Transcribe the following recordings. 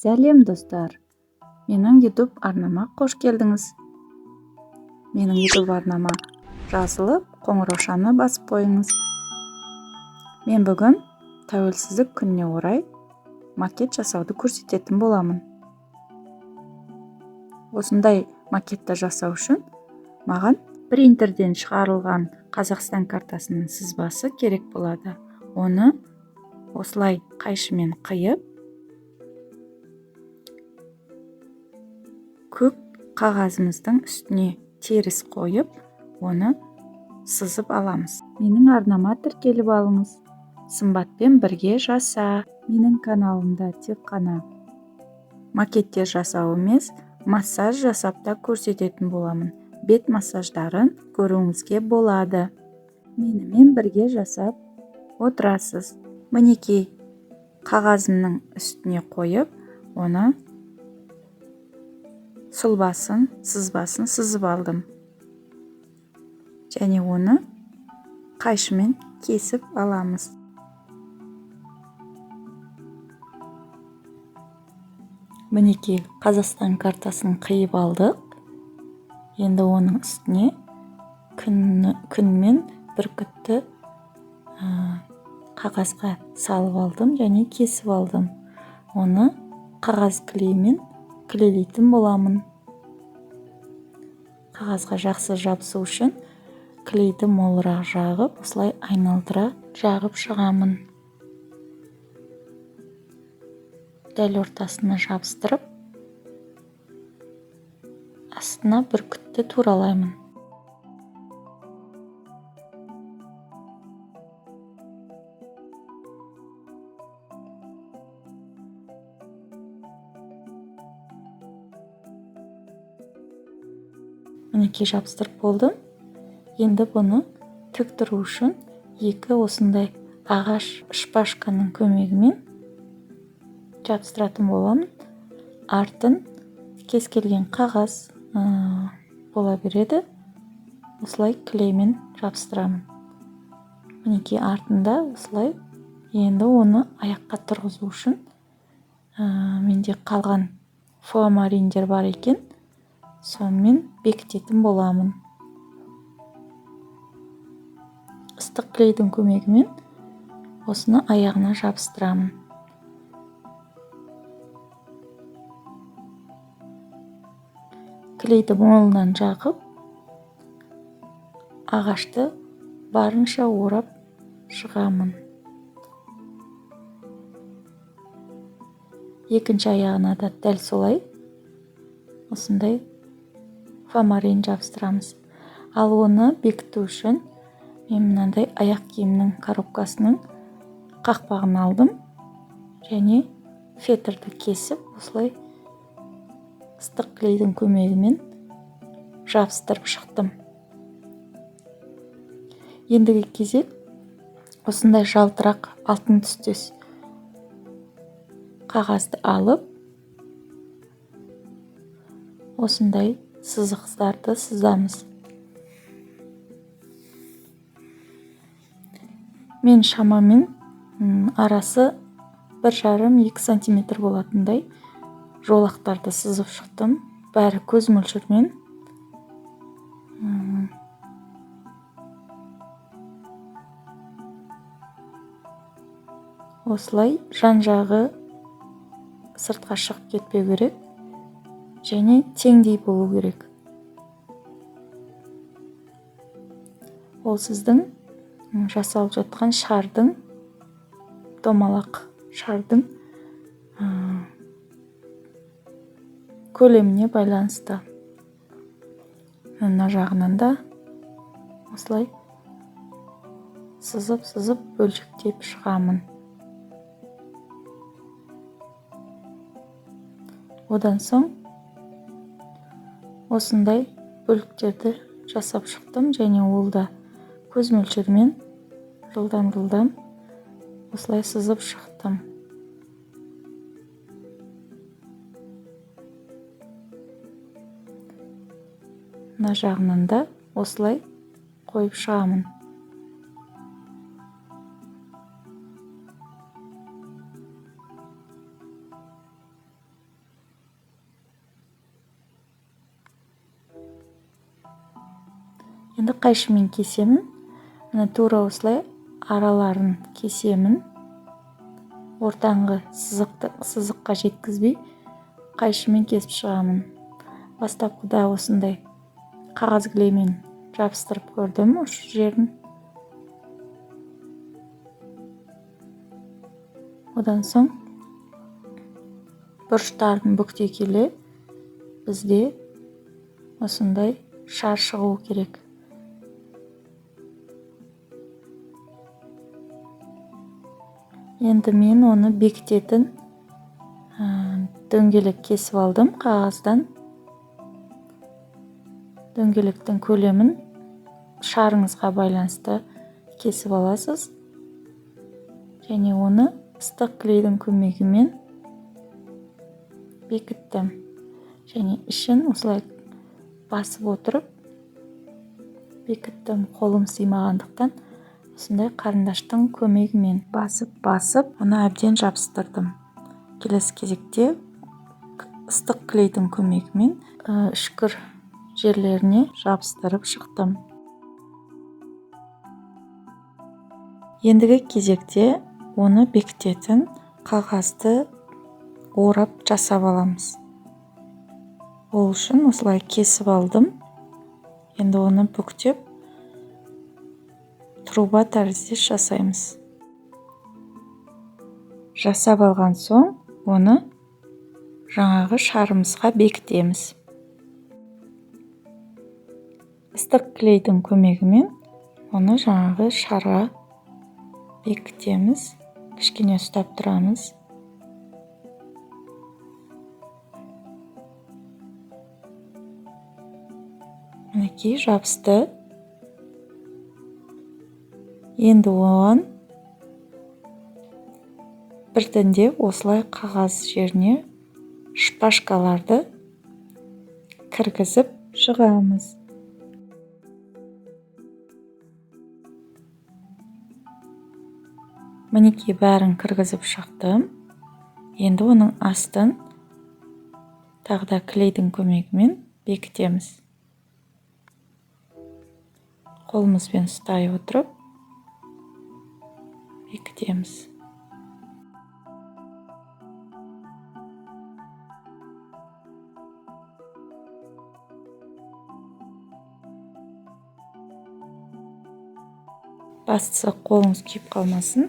Сәлем достар, менің YouTube арнама қош келдіңіз. Менің YouTube арнама жазылып, қоңыраушаны басып қойыңыз. Мен бүгін тәуелсіздік күніне орай макет жасауды көрсететін боламын. Осындай макетті жасау үшін маған принтерден шығарылған Қазақстан картасының сызбасы керек болады. Оны осылай қайшымен қиып, көк қағазымыздың үстіне теріс қойып, оны сызып аламыз. Менің арнама тіркеліп алыңыз. Сымбатпен бірге жаса. Менің каналымда тек қана макеттер жасау емес, массаж жасап та көрсететін боламын. Бет массаждарын көруіңізге болады. Менімен бірге жасап отырасыз. Мінекей қағазымның үстіне қойып, оны сұлбасын, сызбасын сызып алдым. Және оны қайшымен кесіп аламыз. Мінекей Қазақстан картасын қиып алдық. Енді оның үстіне күн мен бүркітті қағазға салып алдым және кесіп алдым. Оны қағаз клеймен клейлейтін боламын. Қағазға жақсы жабысу үшін клейді молырақ жағып, осылай айналдыра жағып шығамын. Дәл ортасына жабыстырып, астына бүркітті туралаймын. Мінекей жабыстырып болдым. Енді бұны тік тұру үшін екі осындай ағаш шпажканың көмегімен жабыстыратын боламын. Артын кез келген қағаз бола береді. Осылай клеймен жабыстырамын. Мінекей артында осылай. Енді оны аяққа тұрғызу үшін менде қалған фоамариндер бар екен. Сонымен бекітетін боламын. Ыстық клейдің көмегімен осыны аяғына жабыстырамын. Клейді молынан жағып, ағашты барынша орап шығамын. Екінші аяғына да дәл солай осындай фоамарин жабыстырамыз. Ал оны бекіту үшін мен мынандай аяқ киімнің коробкасының қақпағын алдым және фетрді кесіп, осылай ыстық клейдің көмегімен жабыстырып шықтым. Ендігі кезек осындай жалтырақ алтын түстес қағазды алып, осындай сызықтарды сызамыз. Мен шамамен арасы 1,5-2 сантиметр болатындай жолақтарды сызып шықтым. Бәрі көз мөлшермен. Осылай жан-жағы сыртқа шығып кетпеу керек және теңдей болу керек. Ол сіздің жасалып жатқан шардың, домалақ шардың көлеміне байланысты. Мына жағынан да осылай сызып бөлшектеп шығамын. Одан соң осындай бөліктерді жасап шықтым және ол да көз мөлшермен жылдам осылай сызып шықтым. Мына жағынан да осылай қойып шығамын. Енді қайшымен кесемін. Мына тура осылай араларын кесемін. Ортаңғы сызыққа жеткізбей қайшымен кесіп шығамын. Бастапқыда осындай қағаз клеймен жабыстырып көрдім осы жерін. Одан соң бұрыштарын бүктей келе бізде осындай шар шығу керек. Енді мен оны бекітетін дөңгелек кесіп алдым қағаздан. Дөңгелектің көлемін шарыңызға байланысты кесіп аласыз. Және оны ыстық клейдің көмегімен бекіттім. Және ішін осылай басып отырып бекіттім. Қолым сыймағандықтан осындай қарындаштың көмегімен басып, оны әбден жабыстырдым. Келесі кезекте ыстық клейдің көмегімен үшкір жерлеріне жабыстырып шықтым. Ендігі кезекте оны бекітетін қағазды орап жасап аламыз. Ол үшін осылай кесіп алдым. Енді оны бүктеп труба тәріздес жасаймыз. Жасап алған соң оны жаңағы шарымызға бекітеміз. Ыстық клейдің көмегімен оны жаңағы шарға бекітеміз. Кішкене ұстап тұрамыз. Мінекей жабысты. Енді оған біртіндеп осылай қағаз жеріне шпажкаларды кіргізіп шығамыз. Мінекей бәрін кіргізіп шықтым. Енді оның астын тағы да клейдің көмегімен бекітеміз. Қолымызбен ұстай отырып бекітеміз. Бастысы қолыңыз күйіп қалмасын.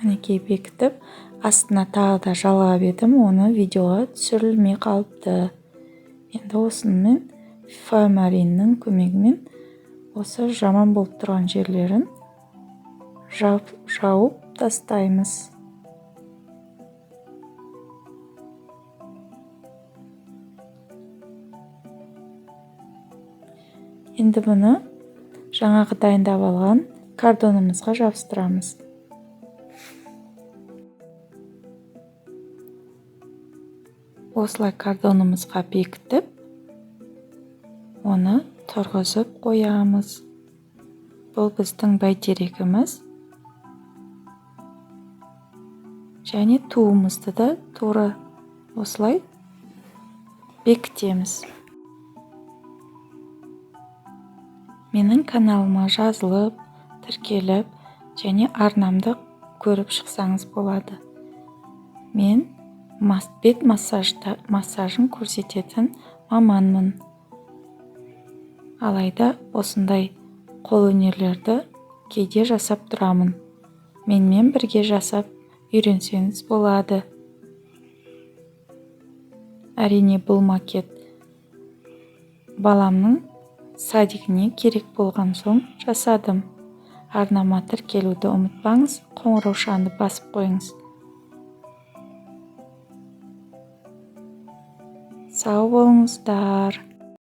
Мінекей бекітіп, астына тағы да жалғап едім, оны видеоға түсірілмей қалыпты. Енді осымен фоамариннің көмегімен осы жаман болып тұрған жерлерін жауып тастаймыз. Енді бұны жаңағы дайындап алған картонымызға жабыстырамыз. Осылай картонымызға бекітіп, оны тұрғызып қоямыз. Бұл біздің бәйтерегіміз. Және туымызды да тура осылай бекітеміз. Менің каналыма жазылып, тіркеліп, және арнамды көріп шықсаңыз болады. Мен бет массажын көрсететін маманмын. Алайда осындай қолөнерлерді кейде жасап тұрамын. Менімен бірге жасап үйренсеңіз болады. Әрине бұл макет баламның садигіне керек болған соң жасадым. Арнама тіркелуді ұмытпаңыз, қоңыраушаны басып қойыңыз. Сау болыңыздар.